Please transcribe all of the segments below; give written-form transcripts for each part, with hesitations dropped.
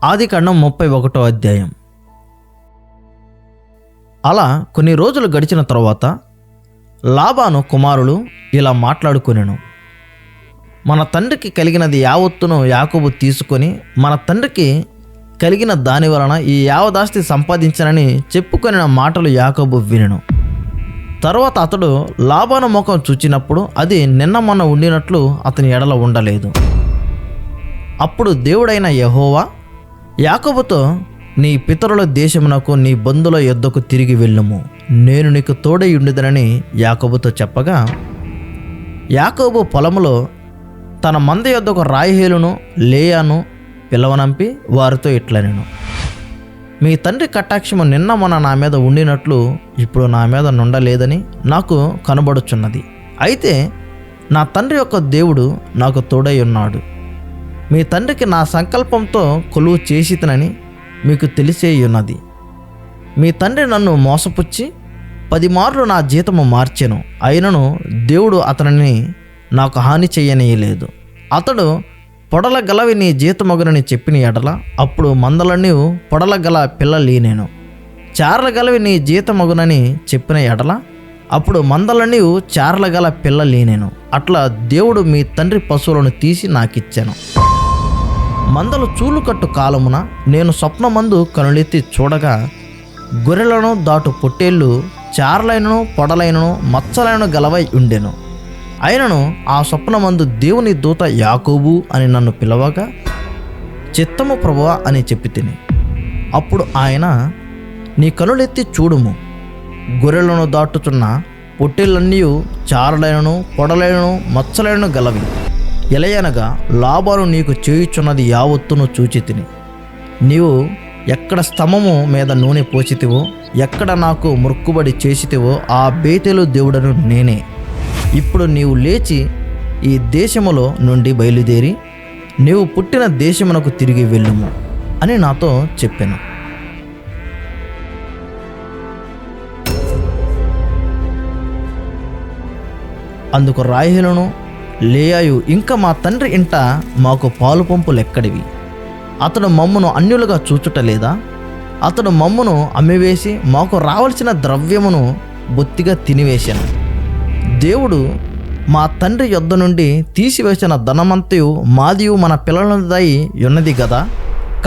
ఆదికాండం 31వ అధ్యాయం. అలా కొన్ని రోజులు గడిచిన తరువాత లాబాను కుమారులు ఇలా మాట్లాడుకొనెను. మన తండ్రికి కలిగినది యావత్తును యాకోబు తీసుకొని మన తండ్రికి కలిగిన దాని వలన ఈ యావదాస్తి సంపాదించనని చెప్పుకొనిన మాటలు యాకోబు వినెను. తర్వాత అతడు లాబాను ముఖం చూచినప్పుడు అది నిన్న మొన్న ఉండినట్లు అతని ఎడల ఉండలేదు. అప్పుడు దేవుడైన యెహోవా యాకోబుతో, నీ పితరుల దేశమునకు నీ బంధువుల యొద్దకు తిరిగి వెళ్ళుము, నేను నీకు తోడై ఉండుదనని యాకోబుతో చెప్పగా, యాకోబు పొలములో తన మంద యొద్దకు రాహేలును లేయాను పిలవనంపి వారితో ఇట్లనెను, మీ తండ్రి కటాక్షము నిన్న మొన్న నా మీద ఉండినట్లు ఇప్పుడు నా మీద నుండలేదని నాకు కనబడుచున్నది. అయితే నా తండ్రి యొక్క దేవుడు నాకు తోడై ఉన్నాడు. మీ తండ్రికి నా సంకల్పంతో కొలువు చేసితనని మీకు తెలిసే ఉన్నది. మీ తండ్రి నన్ను మోసపుచ్చి 10 మార్లు నా జీతము మార్చెను, అయినను దేవుడు అతనిని నాకు హాని చెయ్యనీయలేదు. అతడు పొడల గలవి నీ జీతమగునని చెప్పిన ఎడల అప్పుడు మందలన్నీ పొడల గల పిల్లలీనేను, చారల గలవి నీ జీతమగునని చెప్పిన ఎడల అప్పుడు మందలన్నీ చారల గల పిల్లలీనేను. అట్లా దేవుడు మీ తండ్రి పశువులను తీసి నాకిచ్చాను. మందలు చూలు కట్టు కాలమున నేను స్వప్నమందు కనులెత్తి చూడగా గొర్రెలను దాటు పొట్టేళ్ళు చారలైనను పొడలైనను మచ్చలైన గలవై ఉండెను. అయినను ఆ స్వప్నమందు దేవుని దూత యాకోబు అని నన్ను పిలవగా, చిత్తము ప్రభువా అని చెప్పి తిని. అప్పుడు ఆయన, నీ కనులెత్తి చూడుము, గొర్రెలను దాటుచున్న పొట్టేళ్ళన్నీ చారలైనను పొడలైనను మచ్చలైనను గలవి. ఎలయనగా లాబాను నీకు చేయుచున్నది యావత్తును చూచి తిని. నీవు ఎక్కడ స్తంభము మీద నూనె పోసితివో, ఎక్కడ నాకు మొక్కుబడి చేసితివో ఆ బేతేలు దేవుడను నేనే. ఇప్పుడు నీవు లేచి ఈ దేశములో నుండి బయలుదేరి నీవు పుట్టిన దేశమునకు తిరిగి వెళ్ళుము అని నాతో చెప్పాను. అందుకు రాహేలును లేయాయు, ఇంకా మా తండ్రి ఇంట మాకు పాలు పంపులు ఎక్కడివి? అతడు మమ్మును అన్యులుగా చూచుటలేదా? అతడు మమ్మును అమ్మివేసి మాకు రావలసిన ద్రవ్యమును బొత్తిగా తినివేశాను. దేవుడు మా తండ్రి యొద్ద నుండి తీసివేసిన ధనమంతయు మాదియు మన పిల్లలదై ఉన్నది గదా.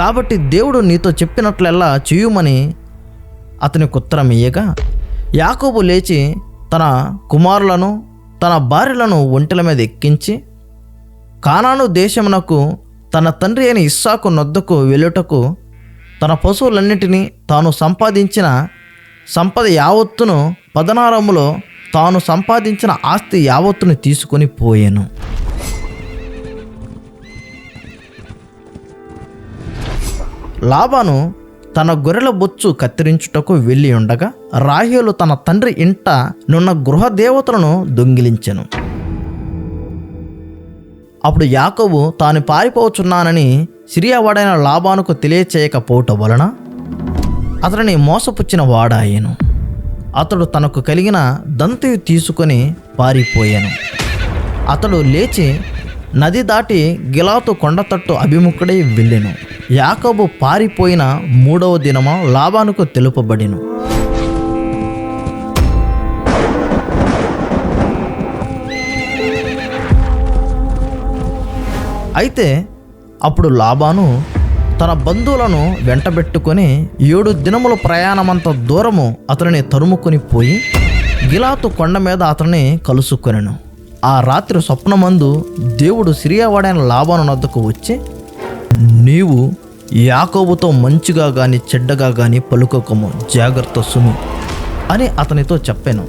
కాబట్టి దేవుడు నీతో చెప్పినట్లెల్లా చేయుమని అతనికి ఉత్తరం ఇయ్యగా, యాకోబు లేచి తన కుమారులను తన భార్యలను ఒంటెల మీద ఎక్కించి కానాను దేశమునకు తన తండ్రి అయిన ఇస్సాకు నొద్దకు వెళ్ళుటకు తన పశువులన్నిటినీ తాను సంపాదించిన సంపద యావత్తును పదనారములో తాను సంపాదించిన ఆస్తి యావత్తును తీసుకొని పోయాను. లాబాను తన గొర్రెల బొచ్చు కత్తిరించుటకు వెళ్ళి ఉండగా రాహేలు తన తండ్రి ఇంట నున్న గృహదేవతలను దొంగిలించెను. అప్పుడు యాకోబు తాను పారిపోచున్నానని సిరియావాడైన లాబానుకు తెలియచేయకపోవటం వలన అతనిని మోసపుచ్చిన వాడాయెను. అతడు తనకు కలిగిన దంతయు తీసుకొని పారిపోయాను. అతడు లేచి నది దాటి గిలాతు కొండతట్టు అభిముఖుడై వెళ్ళెను. యాకోబు పారిపోయిన 3వ దినము లాబానుకు తెలుపబడెను. అయితే అప్పుడు లాబాను తన బంధువులను వెంటబెట్టుకొని 7 దినముల ప్రయాణమంత దూరము అతనిని తరుముకొని పోయి గిలాతు కొండ మీద అతనిని కలుసుకొనెను. ఆ రాత్రి స్వప్నమందు దేవుడు సిరియావాడైన లాబాను వద్దకు వచ్చి, నీవు యాకోబుతో మంచిగా గాని చెడ్డగా గాని పలుకోకము, జాగ్రత్త సుమి అని అతనితో చెప్పాను.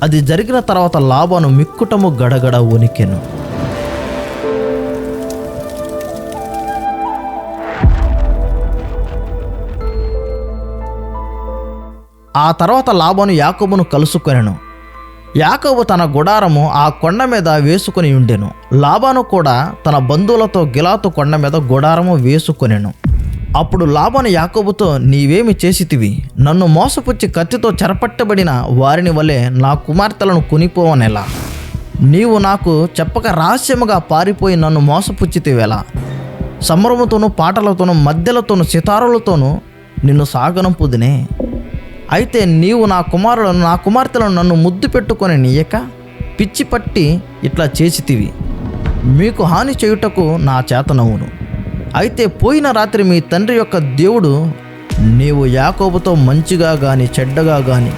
అది జరిగిన తర్వాత లాబాను మిక్కుటము గడగడ వణికెను. ఆ తర్వాత లాబాను యాకోబును కలుసుకొనెను. యాకోబు తన గుడారము ఆ కొండ మీద వేసుకొని ఉండెను. లాబాను కూడా తన బంధువులతో గిలాతు కొండ మీద గుడారము వేసుకొనెను. అప్పుడు లాబాను యాకోబుతో, నీవేమి చేసితివి? నన్ను మోసపుచ్చి కత్తితో చెరపట్టబడిన వారిని వలె నా కుమార్తెలను కొనిపోవనెలా? నీవు నాకు చెప్పక రహస్యముగా పారిపోయి నన్ను మోసపుచ్చితివెలా? సంబరముతోనూ పాటలతోనూ మధ్యలతోనూ సితారులతోనూ నిన్ను సాగనంపుదునే. అయితే నీవు నా కుమార్తెలను నన్ను ముద్దు పెట్టుకొని నీయక పిచ్చి పట్టి ఇట్లా చేసితివి. మీకు హాని చేయుటకు నా చేతనవును. అయితే పోయిన రాత్రి మీ తండ్రి యొక్క దేవుడు నీవు యాకోబుతో మంచిగా గాని చెడ్డగా గాని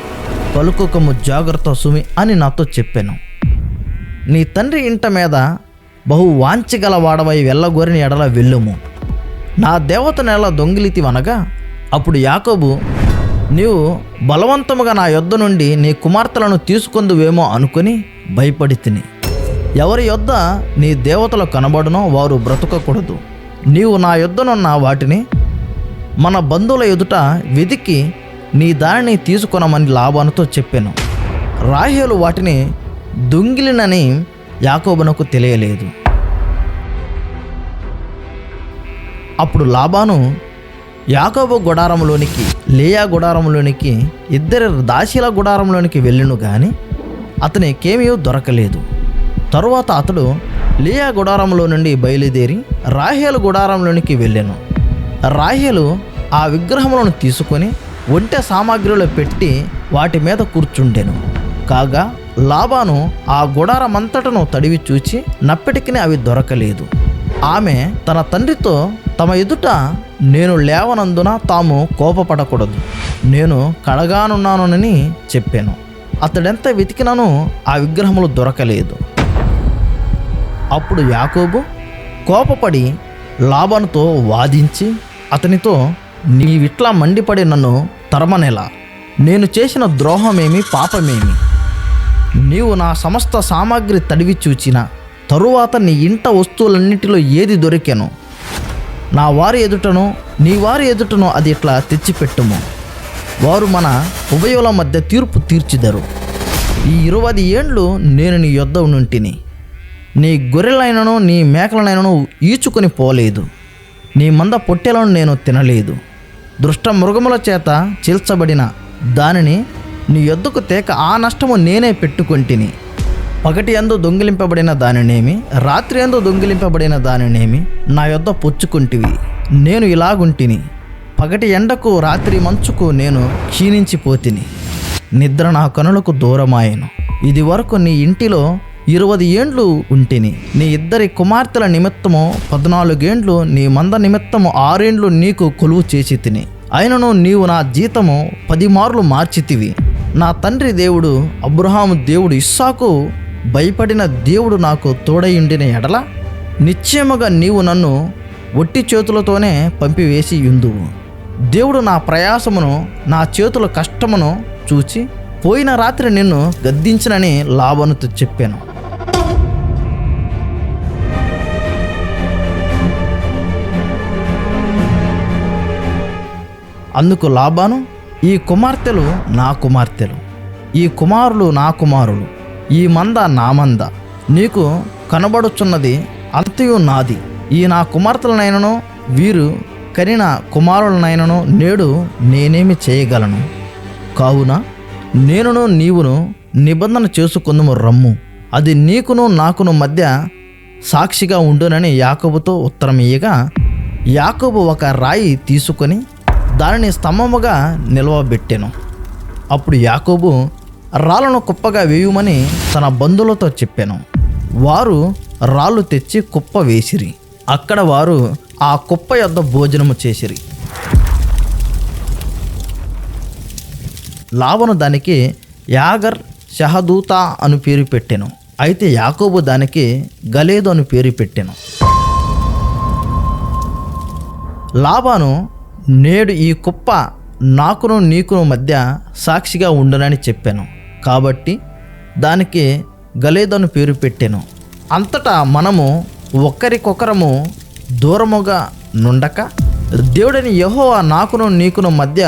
పలుకుకము, జాగ్రత్త సుమి అని నాతో చెప్పాను. నీ తండ్రి ఇంట మీద బహు వాంఛగల వాడవై వెళ్ళగోరిని ఎడల వెళ్ళుము. నా దేవతను ఎలా దొంగిలితివనగా అప్పుడు యాకోబు, నీవు బలవంతముగా నా యొద్ద నుండి నీ కుమార్తెలను తీసుకొందువేమో అనుకుని భయపడి తిని. ఎవరి యొద్ద నీ దేవతలు కనబడునో వారు బ్రతకకూడదు. నీవు నా యొద్దనున్న వాటిని మన బంధువుల ఎదుట వెదికి నీ దానిని తీసుకొనమని లాబానుతో చెప్పాను. రాహేలు వాటిని దొంగిలినని యాకోబునకు తెలియలేదు. అప్పుడు లాబాను యాకోబు గుడారంలోనికి, లేయా గుడారంలోనికి, ఇద్దరి దాసీల గుడారంలోనికి వెళ్ళును గాని అతనికేమీ దొరకలేదు. తరువాత అతడు లేయా గుడారంలో నుండి బయలుదేరి రాహేలు గుడారంలోనికి వెళ్ళాను. రాహేలు ఆ విగ్రహములను తీసుకొని ఒంటె సామాగ్రిలో పెట్టి వాటి మీద కూర్చుండెను. కాగా లాబాను ఆ గుడారమంతటను తడివి చూచి నప్పటికీ అవి దొరకలేదు. ఆమె తన తండ్రితో, తమ ఎదుట నేను లేవనందున తాము కోపపడకూడదు, నేను కడగానున్నానని చెప్పాను. అతడెంత వెతికినానో ఆ విగ్రహములు దొరకలేదు. అప్పుడు యాకోబు కోపపడి లాబానుతో వాదించి అతనితో, నీవిట్లా మండిపడి నన్ను తరమనేలా? నేను చేసిన ద్రోహమేమి, పాపమేమి? నీవు నా సమస్త సామాగ్రి తడివి చూచిన తరువాత నీ ఇంట వస్తువులన్నిటిలో ఏది దొరికెను నా వారి ఎదుటనో నీ వారి ఎదుటనో అది ఇట్లా తెచ్చిపెట్టుము. వారు మన ఉభయుల మధ్య తీర్పు తీర్చిదరు. ఈ 20 ఏండ్లు నేను నీ యొద్ద నుంటిని. నీ గొర్రెలైనను నీ మేకలనైనను ఈచుకొని పోలేదు. నీ మంద పొట్టెలను నేను తినలేదు. దుష్ట మృగముల చేత చీల్చబడిన దానిని నీ యొద్దకు తేక ఆ నష్టము నేనే పెట్టుకొంటిని. పగటి యందు దొంగిలింపబడిన దానినేమి, రాత్రి యందు దొంగిలింపబడిన దానినేమి నా యొద్ద పుచ్చుకుంటివి. నేను ఇలాగుంటిని. పగటి ఎండకు రాత్రి మంచుకు నేను క్షీణించిపోతిని. నిద్ర నా కనులకు దూరమాయెను. ఇది వరకు నీ ఇంటిలో 20 ఏండ్లు ఉంటిని. నీ ఇద్దరి కుమార్తెల నిమిత్తము 14 ఏండ్లు, నీ మంద నిమిత్తము 6 ఏండ్లు నీకు కొలువు చేసి తిని. అయినను నీవు నా జీతము 10 మార్లు మార్చితివి. నా తండ్రి దేవుడు అబ్రహాము దేవుడు, ఇస్సాకు భయపడిన దేవుడు నాకు తోడయుండిన ఎడల నిశ్చయముగా నీవు నన్ను ఒట్టి చేతులతోనే పంపివేసి యుందువు. దేవుడు నా ప్రయాసమును, నా చేతుల కష్టమును చూచి పోయిన రాత్రి నిన్ను గద్దించినని లాబానుతో చెప్పాను. అందుకు లాబాను, ఈ కుమార్తెలు నా కుమార్తెలు, ఈ కుమారులు నా కుమారులు, ఈ మంద నా మంద, నీకు కనబడుచున్నది అంతయు నాది. ఈ నా కుమార్తెలనైనను వీరు కనిన కుమారులనైనను నేడు నేనేమి చేయగలను? కావున నేనును నీవును నిబంధన చేసుకుందుము రమ్ము. అది నీకును నాకును మధ్య సాక్షిగా ఉండునని యాకోబుతో ఉత్తరం ఇయ్యగా, యాకోబు ఒక రాయి తీసుకొని దానిని స్తంభముగా నిలవబెట్టెను. అప్పుడు యాకోబు రాళ్ళను కుప్పగా వేయుమని తన బంధువులతో చెప్పాను. వారు రాళ్ళు తెచ్చి కుప్ప వేసిరి. అక్కడ వారు ఆ కుప్ప యొద్ద భోజనము చేసిరి. లాబాను దానికి యాగర్ షహదూతా అను పేరు పెట్టెను. అయితే యాకోబు దానికి గలేదు అని పేరు పెట్టెను. లాబాను, నేడు ఈ కుప్ప నాకును నీకును మధ్య సాక్షిగా ఉండునని చెప్పాను కాబట్టి దానికి గలేదను పేరు పెట్టెను. అంతటా మనము ఒకరికొకరము దూరముగా నుండక దేవుడని యెహోవా నాకును నీకును మధ్య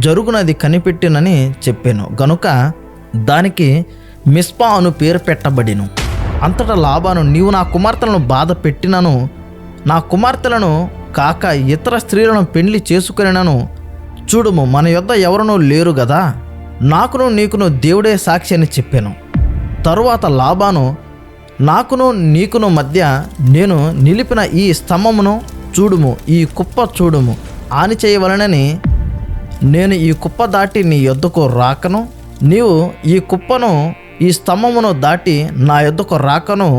జరుగునది కనిపెట్టినని చెప్పాను గనుక దానికి మిస్పా అను పేరు పెట్టబడిను. అంతటా లాబాను, నీవు నా కుమార్తెలను బాధ పెట్టినను, నా కుమార్తెలను కాక ఇతర స్త్రీలను పెళ్లి చేసుకునినను చూడుము, మన యొద్ద ఎవరునూ లేరు గదా, నాకును నీకును దేవుడే సాక్షి అని చెప్పాను. తరువాత లాబాను, నాకును నీకును మధ్య నేను నిలిపిన ఈ స్తంభమును చూడుము, ఈ కుప్ప చూడుము. హాని చేయవలనని నేను ఈ కుప్ప దాటి నీ యొద్దకు రాకను, నీవు ఈ కుప్పను ఈ స్తంభమును దాటి నా యొద్దకు రాకను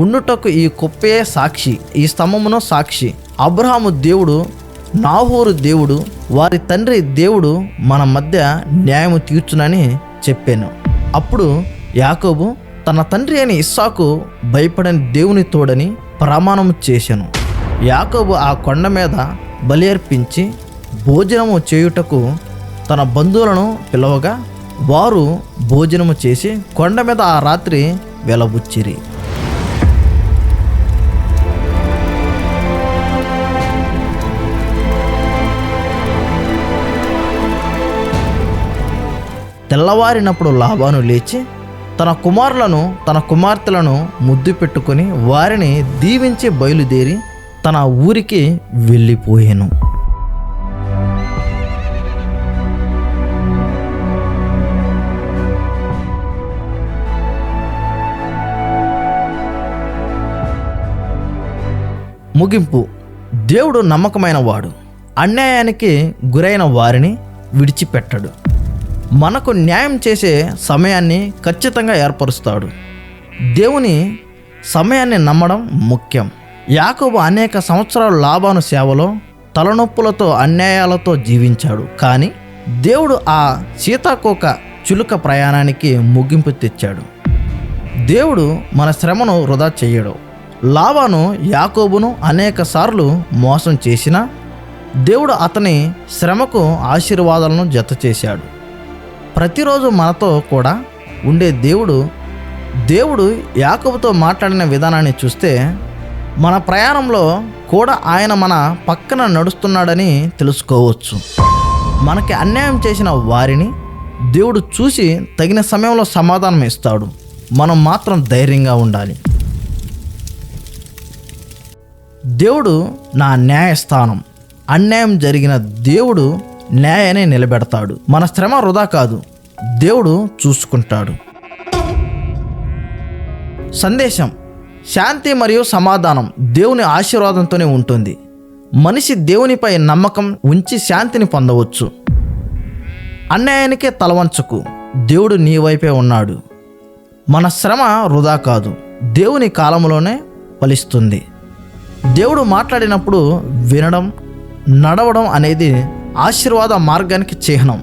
ఉండుటకు ఈ కుప్పే సాక్షి, ఈ స్తంభమును సాక్షి. అబ్రహాము దేవుడు, నాహోరు దేవుడు, వారి తండ్రి దేవుడు మన మధ్య న్యాయము తీర్చునని చెప్పాను. అప్పుడు యాకోబు తన తండ్రి అయిన ఇస్సాకు భయపడని దేవుని తోడని ప్రమాణము చేశాను. యాకోబు ఆ కొండ మీద బలి అర్పించి భోజనము చేయుటకు తన బంధువులను పిలవగా వారు భోజనము చేసి కొండ మీద ఆ రాత్రి వెలబుచ్చిరి. తెల్లవారినప్పుడు లాబాను లేచి తన కుమారులను తన కుమార్తెలను ముద్దు పెట్టుకొని వారిని దీవించి బయలుదేరి తన ఊరికి వెళ్ళిపోయాను. ముగింపు. దేవుడు నమ్మకమైన వాడు, అన్యాయానికి గురైన వారిని విడిచిపెట్టడు. మనకు న్యాయం చేసే సమయాన్ని ఖచ్చితంగా ఏర్పరుస్తాడు. దేవుని సమయాన్ని నమ్మడం ముఖ్యం. యాకోబు అనేక సంవత్సరాలు లాబాను సేవలో తలనొప్పులతో అన్యాయాలతో జీవించాడు. కానీ దేవుడు ఆ సీతాకోక చిలుక ప్రయాణానికి ముగింపు తెచ్చాడు. దేవుడు మన శ్రమను వృధా చేయడు. లాబాను యాకోబును అనేక సార్లు మోసం చేసినా దేవుడు అతని శ్రమకు ఆశీర్వాదాలను జత చేశాడు. ప్రతిరోజు మనతో కూడా ఉండే దేవుడు యాకోబుతో మాట్లాడిన విధానాన్ని చూస్తే మన ప్రయాణంలో కూడా ఆయన మన పక్కన నడుస్తున్నాడని తెలుసుకోవచ్చు. మనకి అన్యాయం చేసిన వారిని దేవుడు చూసి తగిన సమయంలో సమాధానం ఇస్తాడు. మనం మాత్రం ధైర్యంగా ఉండాలి. దేవుడు నా న్యాయస్థానం. అన్యాయం జరిగిన దేవుడు న్యాయాన్ని నిలబెడతాడు. మన శ్రమ వృధా కాదు, దేవుడు చూసుకుంటాడు. సందేశం: శాంతి మరియు సమాధానం దేవుని ఆశీర్వాదంతోనే ఉంటుంది. మనిషి దేవునిపై నమ్మకం ఉంచి శాంతిని పొందవచ్చు. అన్యాయానికే తలవంచకు, దేవుడు నీ వైపే ఉన్నాడు. మన శ్రమ వృధా కాదు, దేవుని కాలంలోనే ఫలిస్తుంది. దేవుడు మాట్లాడినప్పుడు వినడం, నడవడం అనేది ఆశీర్వాద మార్గానికి చిహ్నం.